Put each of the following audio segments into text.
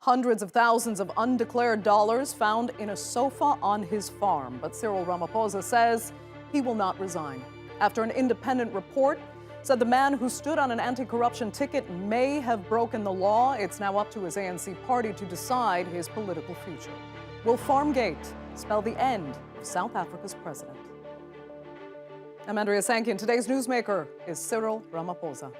Hundreds of thousands of undeclared dollars found in a sofa on his farm. But Cyril Ramaphosa says he will not resign. After an independent report said the man who stood on an anti-corruption ticket may have broken the law, it's now up to his ANC party to decide his political future. Will Farmgate spell the end of South Africa's president? I'm Andrea Sankian. Today's newsmaker is Cyril Ramaphosa.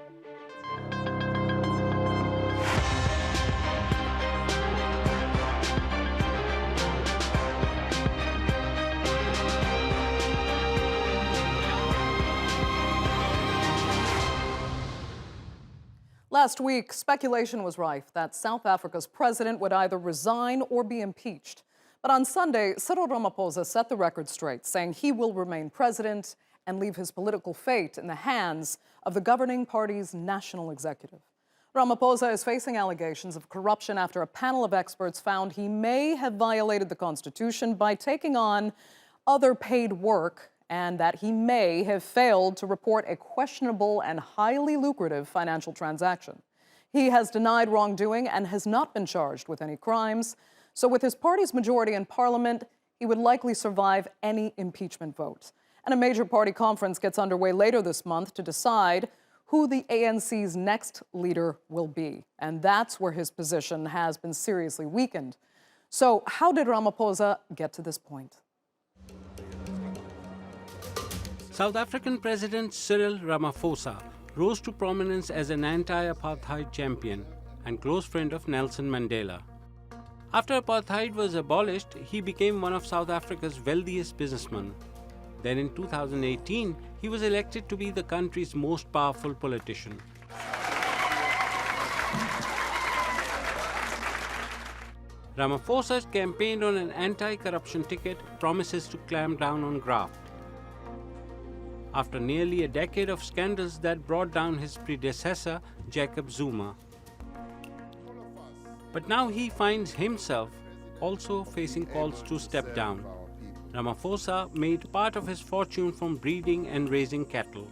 Last week, speculation was rife that South Africa's president would either resign or be impeached. But on Sunday, Cyril Ramaphosa set the record straight, saying he will remain president and leave his political fate in the hands of the governing party's national executive. Ramaphosa is facing allegations of corruption after a panel of experts found he may have violated the Constitution by taking on other paid work, and that he may have failed to report a questionable and highly lucrative financial transaction. He has denied wrongdoing and has not been charged with any crimes. So with his party's majority in parliament, he would likely survive any impeachment vote. And a major party conference gets underway later this month to decide who the ANC's next leader will be. And that's where his position has been seriously weakened. So how did Ramaphosa get to this point? South African President Cyril Ramaphosa rose to prominence as an anti-apartheid champion and close friend of Nelson Mandela. After apartheid was abolished, he became one of South Africa's wealthiest businessmen. Then in 2018, he was elected to be the country's most powerful politician. Ramaphosa campaigned on an anti-corruption ticket, promises to clamp down on graft. After nearly a decade of scandals that brought down his predecessor, Jacob Zuma. But now he finds himself also facing calls to step down. Ramaphosa made part of his fortune from breeding and raising cattle.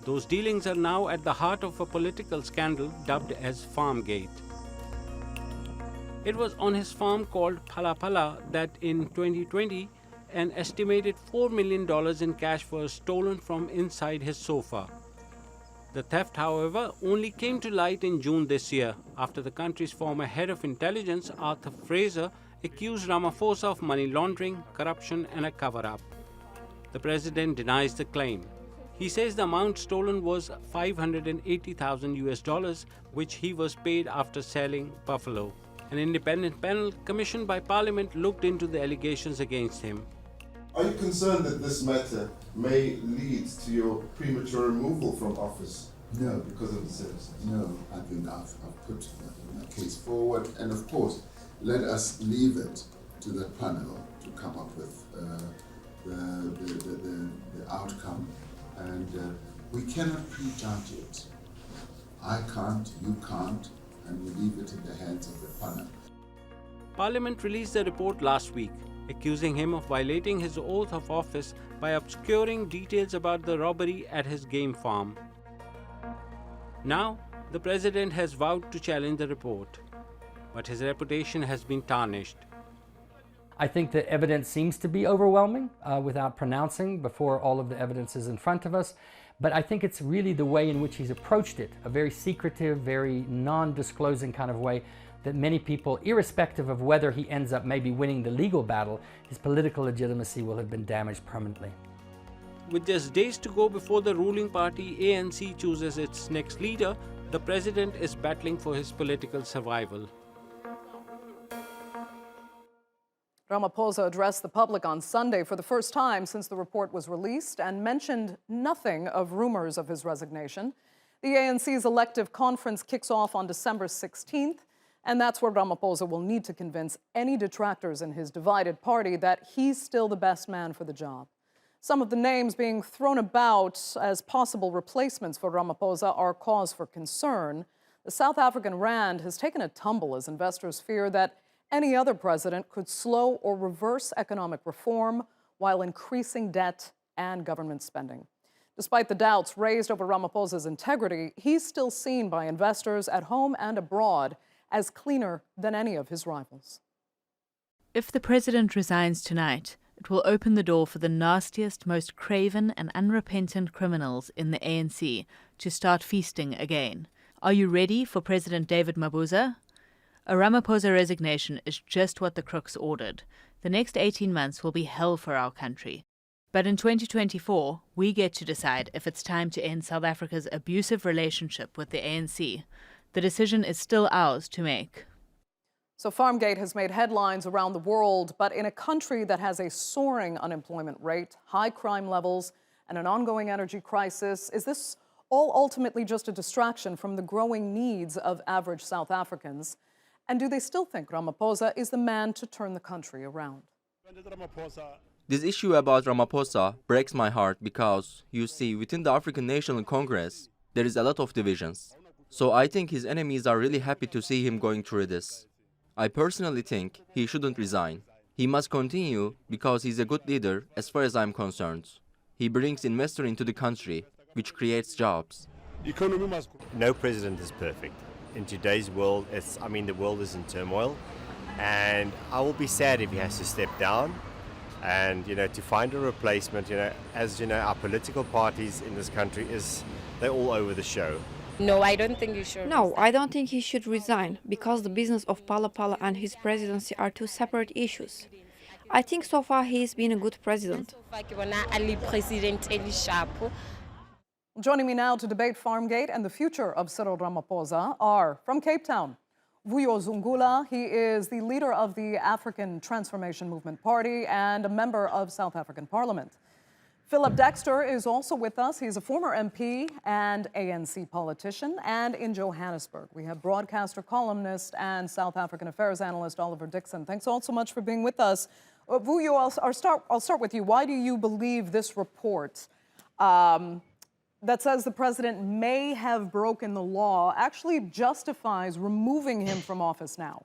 Those dealings are now at the heart of a political scandal dubbed as Farmgate. It was on his farm called Phala that in 2020, an estimated $4 million in cash was stolen from inside his sofa. The theft, however, only came to light in June this year, after the country's former head of intelligence, Arthur Fraser, accused Ramaphosa of money laundering, corruption, and a cover-up. The president denies the claim. He says the amount stolen was $580,000, which he was paid after selling buffalo. An independent panel commissioned by Parliament looked into the allegations against him. Are you concerned that this matter may lead to your premature removal from office? No. Because of the citizens? No, I think I've put my case forward, and of course, let us leave it to the panel to come up with the outcome, and we cannot prejudge it. I can't, you can't, and we leave it in the hands of the panel. Parliament released the report last week, accusing him of violating his oath of office by obscuring details about the robbery at his game farm. Now, the president has vowed to challenge the report, but his reputation has been tarnished. I think the evidence seems to be overwhelming without pronouncing before all of the evidence is in front of us. But I think it's really the way in which he's approached it, a very secretive, very non-disclosing kind of way, that many people, irrespective of whether he ends up maybe winning the legal battle, his political legitimacy will have been damaged permanently. With just days to go before the ruling party ANC chooses its next leader, the president is battling for his political survival. Ramaphosa addressed the public on Sunday for the first time since the report was released and mentioned nothing of rumors of his resignation. The ANC's elective conference kicks off on December 16th, and that's where Ramaphosa will need to convince any detractors in his divided party that he's still the best man for the job. Some of the names being thrown about as possible replacements for Ramaphosa are cause for concern. The South African rand has taken a tumble as investors fear that any other president could slow or reverse economic reform while increasing debt and government spending. Despite the doubts raised over Ramaphosa's integrity, he's still seen by investors at home and abroad as cleaner than any of his rivals. If the president resigns tonight, it will open the door for the nastiest, most craven and unrepentant criminals in the ANC to start feasting again. Are you ready for President David Mabuza? A Ramaphosa resignation is just what the crooks ordered. The next 18 months will be hell for our country. But in 2024, we get to decide if it's time to end South Africa's abusive relationship with the ANC. The decision is still ours to make. So Farmgate has made headlines around the world, but in a country that has a soaring unemployment rate, high crime levels, and an ongoing energy crisis, is this all ultimately just a distraction from the growing needs of average South Africans? And do they still think Ramaphosa is the man to turn the country around? This issue about Ramaphosa breaks my heart because, you see, within the African National Congress, there is a lot of divisions. So I think his enemies are really happy to see him going through this. I personally think he shouldn't resign. He must continue because he's a good leader as far as I'm concerned. He brings investors into the country, which creates jobs. No president is perfect. In today's world, the world is in turmoil, and I will be sad if he has to step down. And, to find a replacement, as you know, our political parties in this country they're all over the show. No, I don't think he should. No, I don't think he should resign, because the business of Phala Phala and his presidency are two separate issues. I think so far he's been a good president. Joining me now to debate Farmgate and the future of Cyril Ramaphosa are, from Cape Town, Vuyo Zungula. He is the leader of the African Transformation Movement Party and a member of South African Parliament. Phillip Dexter is also with us. He's a former MP and ANC politician. And in Johannesburg, we have broadcaster, columnist, and South African affairs analyst Oliver Dickson. Thanks all so much for being with us. Vuyo, I'll start with you. Why do you believe this report that says the president may have broken the law actually justifies removing him from office now?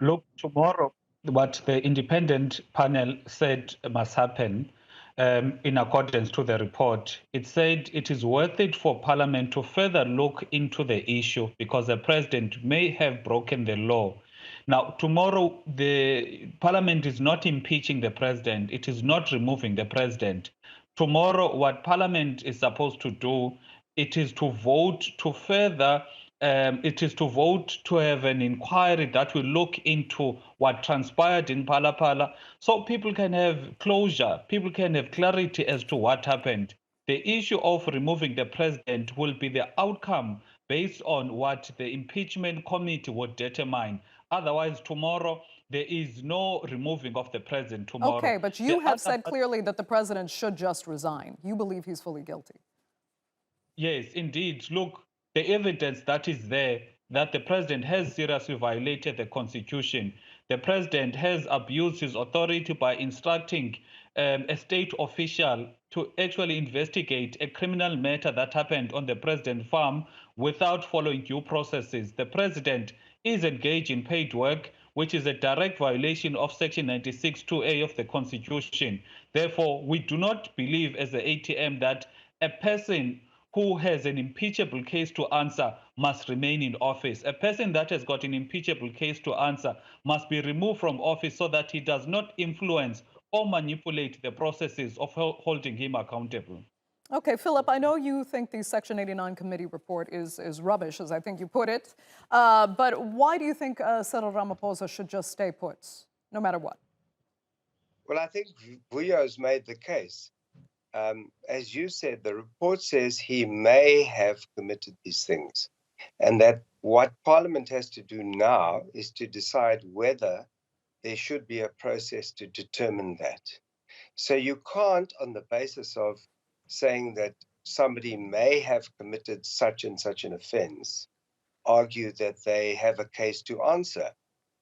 Look, tomorrow, what the independent panel said must happen in accordance to the report. It said it is worth it for Parliament to further look into the issue because the president may have broken the law. Now, tomorrow, the Parliament is not impeaching the president. It is not removing the president. Tomorrow, what Parliament is supposed to do, it is to vote to further to have an inquiry that will look into what transpired in Phala Phala, so people can have closure, people can have clarity as to what happened. The issue of removing the president will be the outcome based on what the impeachment committee would determine. Otherwise, tomorrow, there is no removing of the president tomorrow. Okay, but you have said clearly that the president should just resign. You believe he's fully guilty. Yes, indeed. Look, the evidence that is there that the president has seriously violated the constitution. The president has abused his authority by instructing a state official to actually investigate a criminal matter that happened on the president's farm without following due processes. The president is engaged in paid work, which is a direct violation of Section 96(2)A of the Constitution. Therefore, we do not believe as the ATM that a person who has an impeachable case to answer must remain in office. A person that has got an impeachable case to answer must be removed from office so that he does not influence or manipulate the processes of holding him accountable. Okay, Phillip, I know you think the Section 89 committee report is rubbish, as I think you put it. But why do you think Cyril Ramaphosa should just stay put, no matter what? Well, I think Vuyo's made the case. As you said, the report says he may have committed these things, and that what Parliament has to do now is to decide whether there should be a process to determine that. So you can't, on the basis of saying that somebody may have committed such and such an offense, argue that they have a case to answer.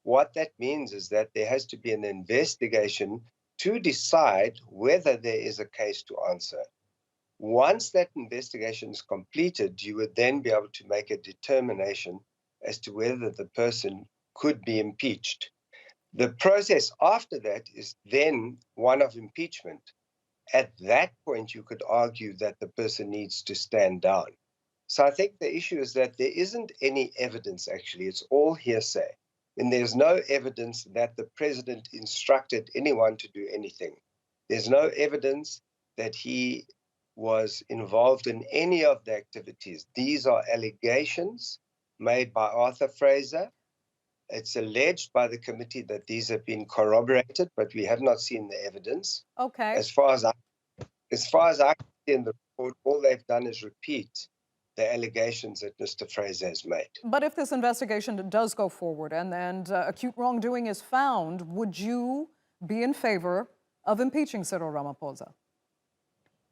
What that means is that there has to be an investigation to decide whether there is a case to answer. Once that investigation is completed, you would then be able to make a determination as to whether the person could be impeached. The process after that is then one of impeachment. At that point, you could argue that the person needs to stand down. So I think the issue is that there isn't any evidence, actually. It's all hearsay. And there's no evidence that the president instructed anyone to do anything. There's no evidence that he was involved in any of the activities. These are allegations made by Arthur Fraser. It's alleged by the committee that these have been corroborated, but we have not seen the evidence. Okay. As far as I can see in the report, all they've done is repeat the allegations that Mr. Fraser has made. But if this investigation does go forward and acute wrongdoing is found, would you be in favor of impeaching Cyril Ramaphosa?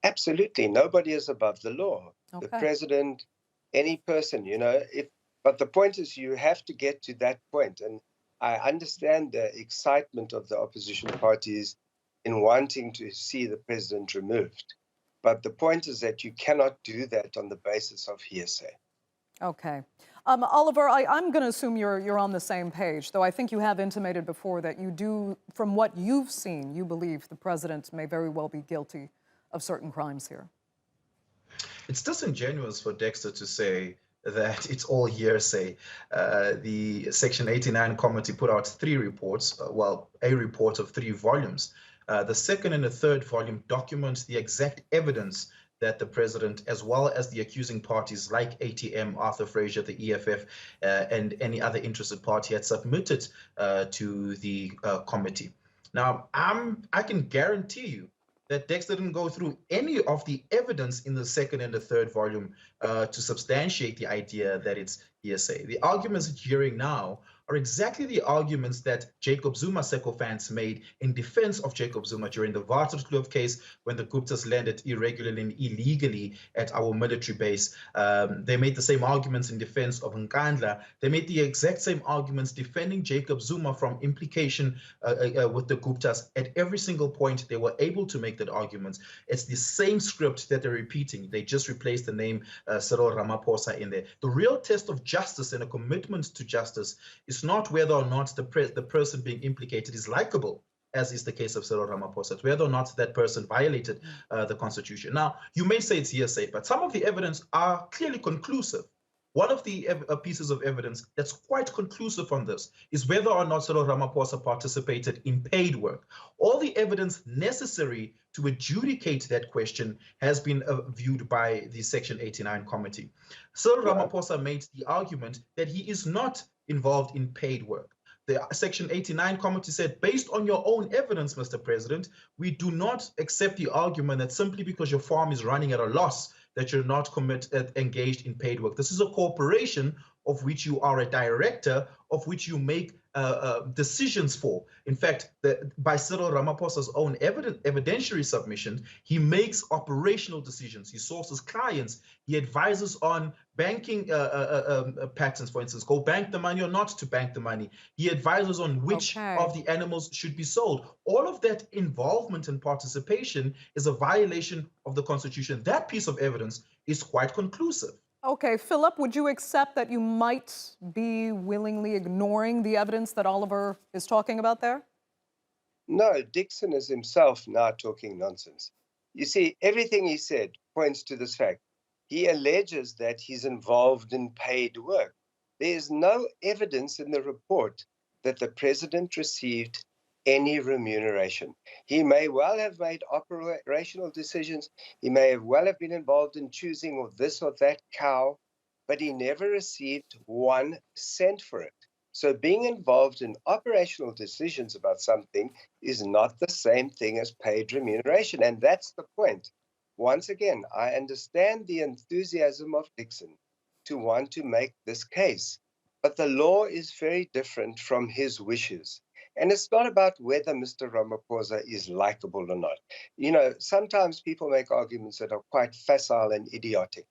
Absolutely. Nobody is above the law. Okay. The president, any person, but the point is you have to get to that point. And I understand the excitement of the opposition parties in wanting to see the president removed. But the point is that you cannot do that on the basis of hearsay. Okay. Oliver, I'm going to assume you're on the same page, though I think you have intimated before that you do, from what you've seen, you believe the president may very well be guilty of certain crimes here. It's disingenuous for Dexter to say that it's all hearsay. The Section 89 committee put out 3 reports, a report of 3 volumes. The second and the third volume documents the exact evidence that the president, as well as the accusing parties like ATM, Arthur Fraser, the EFF, and any other interested party had submitted to the committee. Now, I can guarantee you that Dexter didn't go through any of the evidence in the second and the third volume to substantiate the idea that it's hearsay. The arguments that you're hearing now are exactly the arguments that Jacob Zuma sycophants made in defense of Jacob Zuma during the Waterkloof case when the Guptas landed irregularly and illegally at our military base. They made the same arguments in defense of Nkandla. They made the exact same arguments defending Jacob Zuma from implication with the Guptas. At every single point, they were able to make that argument. It's the same script that they're repeating. They just replaced the name Cyril Ramaphosa in there. The real test of justice and a commitment to justice is not whether or not the person being implicated is likable, as is the case of Cyril Ramaphosa. It's whether or not that person violated the Constitution. Now, you may say it's hearsay, but some of the evidence are clearly conclusive. One of the pieces of evidence that's quite conclusive on this is whether or not Cyril Ramaphosa participated in paid work. All the evidence necessary to adjudicate that question has been viewed by the Section 89 committee. Cyril Ramaphosa made the argument that he is not involved in paid work. The Section 89 committee said, based on your own evidence, Mr. President, we do not accept the argument that simply because your farm is running at a loss, that you're not engaged in paid work. This is a corporation of which you are a director, of which you make decisions for. In fact, by Cyril Ramaphosa's own evidentiary submission, he makes operational decisions. He sources clients. He advises on banking patterns, for instance, go bank the money or not to bank the money. He advises on which of the animals should be sold. All of that involvement and participation is a violation of the Constitution. That piece of evidence is quite conclusive. Okay, Phillip, would you accept that you might be willingly ignoring the evidence that Oliver is talking about there? No, Dickson is himself now talking nonsense. You see, everything he said points to this fact. He alleges that he's involved in paid work. There is no evidence in the report that the president received any remuneration. He may well have made operational decisions. He may well have been involved in choosing of this or that cow, but he never received 1 cent for it. So being involved in operational decisions about something is not the same thing as paid remuneration. And that's the point. Once again, I understand the enthusiasm of Dickson to want to make this case, but the law is very different from his wishes. And it's not about whether Mr. Ramaphosa is likable or not. You know, sometimes people make arguments that are quite facile and idiotic.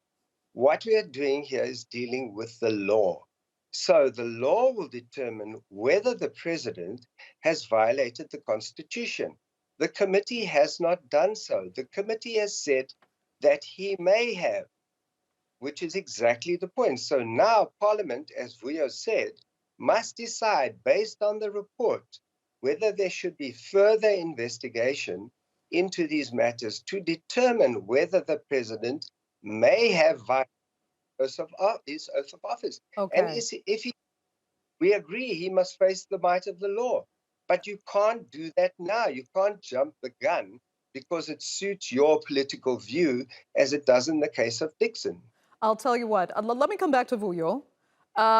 What we are doing here is dealing with the law. So the law will determine whether the president has violated the Constitution. The committee has not done so. The committee has said that he may have, which is exactly the point. So now Parliament, as Vuyo said, must decide based on the report whether there should be further investigation into these matters to determine whether the president may have violated oath of office. Okay. And we agree he must face the might of the law. But you can't do that now. You can't jump the gun because it suits your political view, as it does in the case of Dickson. I'll tell you what, let me come back to Vuyo,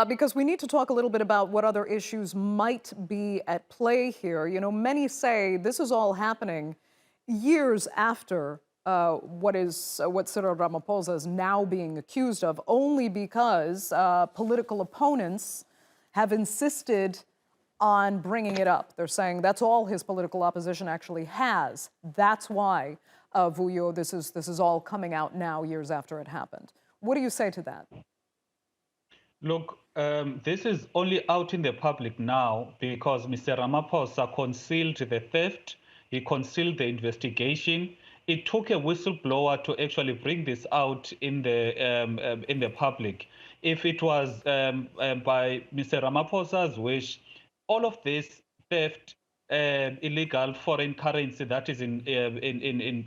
because we need to talk a little bit about what other issues might be at play here. You know, many say this is all happening years after what Cyril Ramaphosa is now being accused of, only because political opponents have insisted on bringing it up. They're saying that's all his political opposition actually has. That's why, Vuyo, this is all coming out now, years after it happened. What do you say to that? Look, this is only out in the public now because Mr. Ramaphosa concealed the theft. He concealed the investigation. It took a whistleblower to actually bring this out in the public. If it was by Mr. Ramaphosa's wish, all of this theft, illegal foreign currency that is in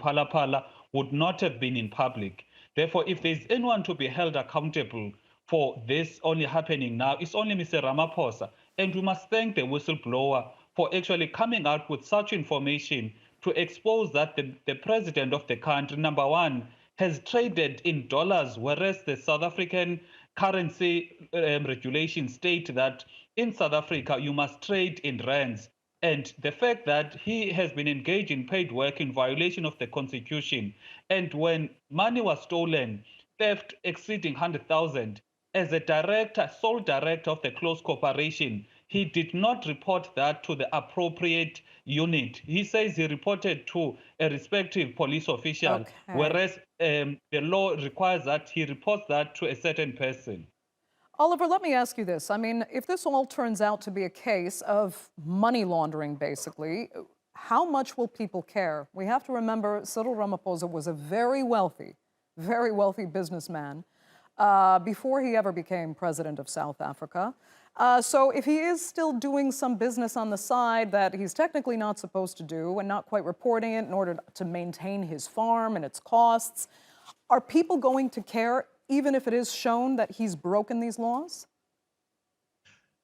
Phala Phala would not have been in public. Therefore, if there's anyone to be held accountable for this only happening now, it's only Mr. Ramaphosa. And we must thank the whistleblower for actually coming out with such information to expose that the president of the country, number one, has traded in dollars, whereas the South African currency regulations state that in South Africa, you must trade in rands. And the fact that he has been engaged in paid work in violation of the Constitution, and when money was stolen, theft exceeding 100,000, as a director, sole director of the close corporation, he did not report that to the appropriate unit. He says he reported to a respective police official, whereas the law requires that he reports that to a certain person. Oliver, let me ask you this. I mean, if this all turns out to be a case of money laundering, basically, how much will people care? We have to remember Cyril Ramaphosa was a very wealthy businessman before he ever became president of South Africa. So if he is still doing some business on the side that he's technically not supposed to do and not quite reporting it in order to maintain his farm and its costs, are people going to care even if it is shown that he's broken these laws?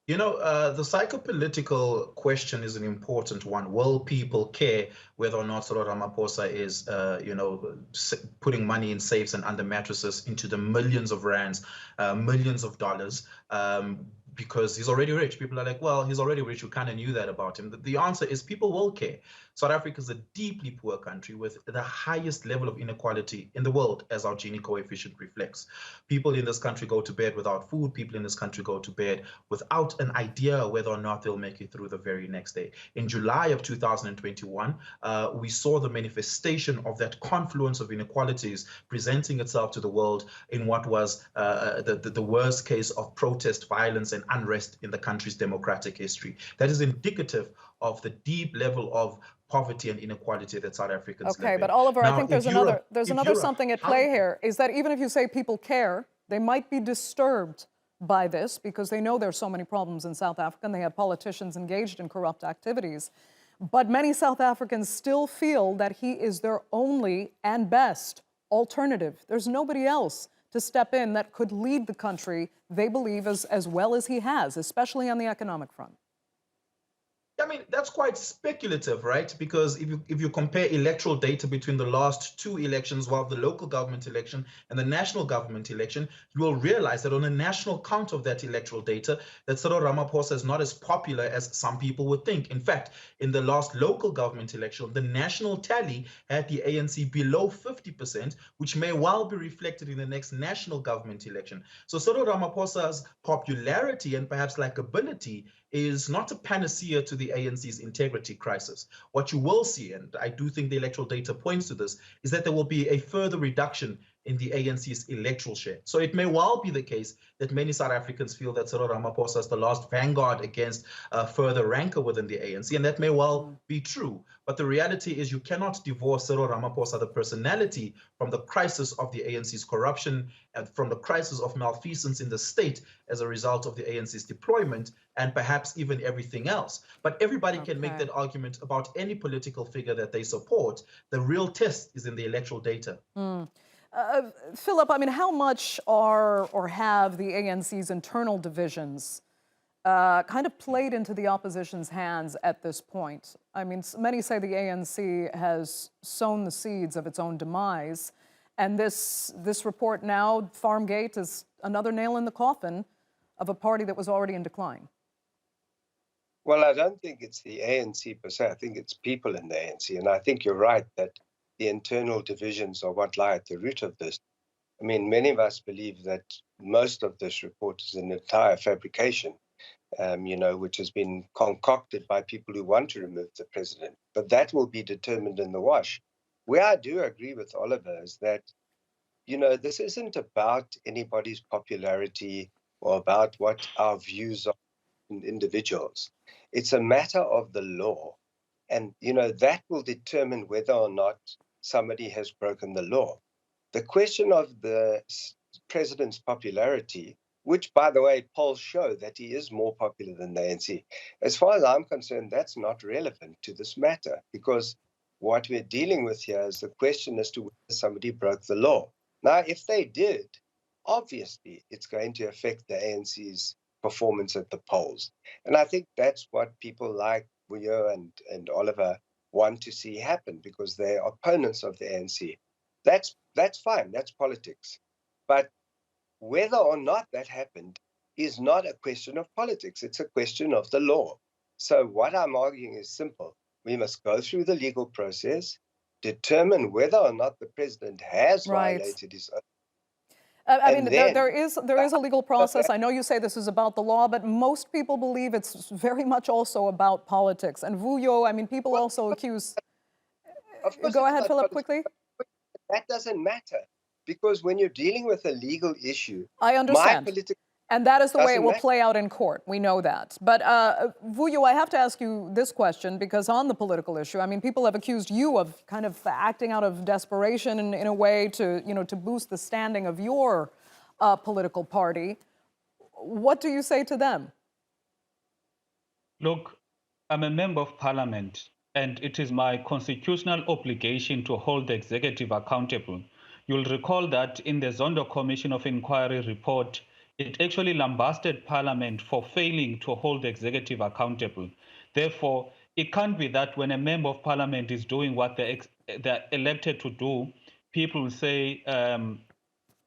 You know, the psychopolitical question is an important one. Will people care whether or not Cyril Ramaphosa is, putting money in safes and under mattresses into the millions of rands, millions of dollars, because he's already rich? People are like, well, he's already rich. We kind of knew that about him. The answer is people will care. South Africa is a deeply poor country with the highest level of inequality in the world, as our Gini coefficient reflects. People in this country go to bed without food. People in this country go to bed without an idea whether or not they'll make it through the very next day. In July of 2021, we saw the manifestation of that confluence of inequalities presenting itself to the world in what was the worst case of protest, violence, and unrest in the country's democratic history. That is indicative of the deep level of poverty and inequality that South Africans live in. But Oliver, now, I think there's another something at play here, is that even if you say people care, they might be disturbed by this because they know there's so many problems in South Africa and they have politicians engaged in corrupt activities. But many South Africans still feel that he is their only and best alternative. There's nobody else to step in that could lead the country, they believe, as well as he has, especially on the economic front. I mean, that's quite speculative, right? Because if you compare electoral data between the last two elections, while the local government election and the national government election, you will realize that on a national count of that electoral data, that Cyril Ramaphosa is not as popular as some people would think. In fact, in the last local government election, the national tally had the ANC below 50%, which may well be reflected in the next national government election. So Cyril Ramaphosa's popularity and perhaps likability is not a panacea to the ANC's integrity crisis. What you will see, and I do think the electoral data points to this, is that there will be a further reduction in the ANC's electoral share. So it may well be the case that many South Africans feel that Cyril Ramaphosa is the last vanguard against further rancor within the ANC, and that may well be true. But the reality is you cannot divorce Cyril Ramaphosa, the personality, from the crisis of the ANC's corruption and from the crisis of malfeasance in the state as a result of the ANC's deployment and perhaps even everything else. But everybody can make that argument about any political figure that they support. The real test is in the electoral data. Phillip, I mean, how much are or have the ANC's internal divisions kind of played into the opposition's hands at this point? I mean, many say the ANC has sown the seeds of its own demise, and this report now, Farmgate, is another nail in the coffin of a party that was already in decline. Well, I don't think it's the ANC per se. I think it's people in the ANC. And I think you're right that the internal divisions are what lie at the root of this. I mean, many of us believe that most of this report is an entire fabrication, which has been concocted by people who want to remove the president. But that will be determined in the wash. Where I do agree with Oliver is that, this isn't about anybody's popularity or about what our views are in individuals. It's a matter of the law. And, that will determine whether or not somebody has broken the law. The question of the president's popularity, which, by the way, polls show that he is more popular than the ANC. As far as I'm concerned, that's not relevant to this matter, because what we're dealing with here is the question as to whether somebody broke the law. Now, if they did, obviously, it's going to affect the ANC's performance at the polls. And I think that's what people like Vuyo and Oliver want to see happen, because they're opponents of the ANC. That's fine, that's politics. But whether or not that happened is not a question of politics, it's a question of the law. So what I'm arguing is simple. We must go through the legal process, determine whether or not the president has violated his own. There is a legal process. I know you say this is about the law, but most people believe it's very much also about politics. And Vuyo, I mean, people also accuse... Go ahead, Phillip, quickly. That doesn't matter, because when you're dealing with a legal issue... I understand. And that is the way it will play out in court. We know that. But Vuyo, I have to ask you this question, because on the political issue, I mean, people have accused you of kind of acting out of desperation in a way to, to boost the standing of your political party. What do you say to them? Look, I'm a member of parliament, and it is my constitutional obligation to hold the executive accountable. You'll recall that in the Zondo Commission of Inquiry report, it actually lambasted Parliament for failing to hold the executive accountable. Therefore, it can't be that when a member of Parliament is doing what they're elected to do, people say,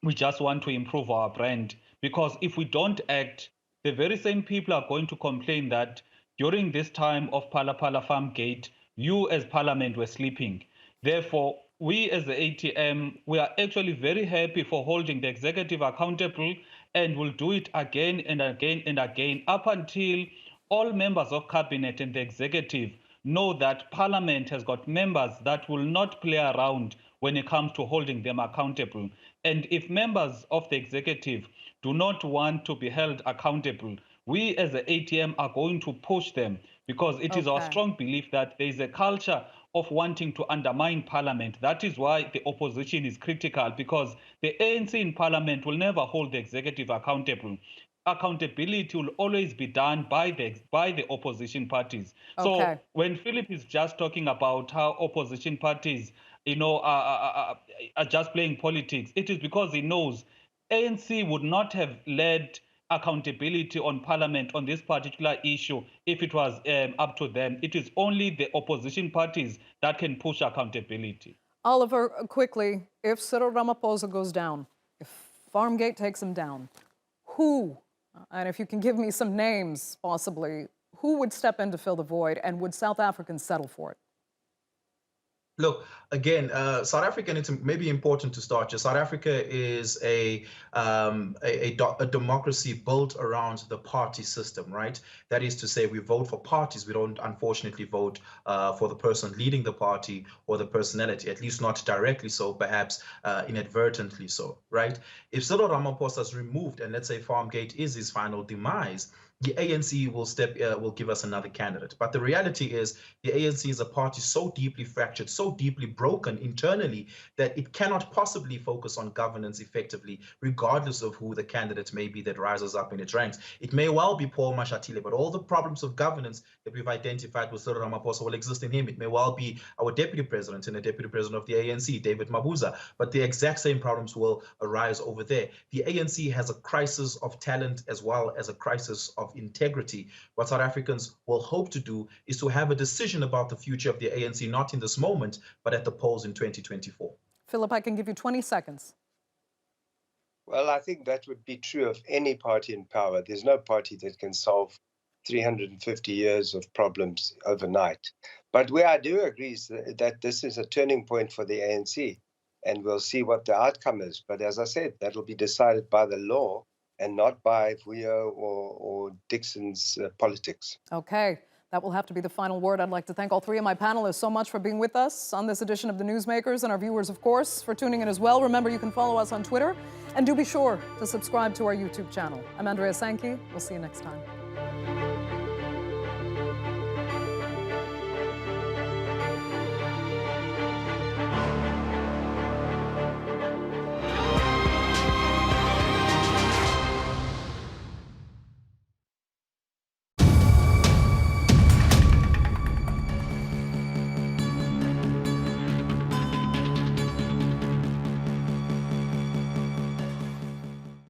we just want to improve our brand. Because if we don't act, the very same people are going to complain that during this time of Phala Farmgate, you as Parliament were sleeping. Therefore, we as the ATM, we are actually very happy for holding the executive accountable, and will do it again and again and again up until all members of cabinet and the executive know that Parliament has got members that will not play around when it comes to holding them accountable. And if members of the executive do not want to be held accountable, we as the ATM are going to push them, because it is our strong belief that there is a culture of wanting to undermine Parliament. That is why the opposition is critical, because the ANC in Parliament will never hold the executive accountable. Accountability will always be done by the opposition parties. So when Phillip is just talking about how opposition parties, are just playing politics, it is because he knows ANC would not have led accountability on Parliament on this particular issue if it was up to them. It is only the opposition parties that can push accountability. Oliver, quickly, if Cyril Ramaphosa goes down, if Farmgate takes him down, who, and if you can give me some names possibly, who would step in to fill the void, and would South Africans settle for it? Look, again, South Africa, and it's maybe important to start here. South Africa is a democracy built around the party system, right? That is to say, we vote for parties. We don't, unfortunately, vote for the person leading the party or the personality, at least not directly so, perhaps inadvertently so, right? If Cyril Ramaphosa is removed, and let's say Farmgate is his final demise, the ANC will give us another candidate. But the reality is the ANC is a party so deeply fractured, so deeply broken internally, that it cannot possibly focus on governance effectively, regardless of who the candidate may be that rises up in its ranks. It may well be Paul Mashatile, but all the problems of governance that we've identified with Cyril Ramaphosa will exist in him. It may well be our deputy president and the deputy president of the ANC, David Mabuza, but the exact same problems will arise over there. The ANC has a crisis of talent as well as a crisis of integrity. What South Africans will hope to do is to have a decision about the future of the ANC, not in this moment, but at the polls in 2024. Phillip, I can give you 20 seconds. Well, I think that would be true of any party in power. There's no party that can solve 350 years of problems overnight. But where I do agree is that this is a turning point for the ANC, and we'll see what the outcome is. But as I said, that'll be decided by the law and not by Vuyo or Dickson's politics. Okay, that will have to be the final word. I'd like to thank all three of my panelists so much for being with us on this edition of the Newsmakers, and our viewers, of course, for tuning in as well. Remember, you can follow us on Twitter, and do be sure to subscribe to our YouTube channel. I'm Andrea Sankey. We'll see you next time.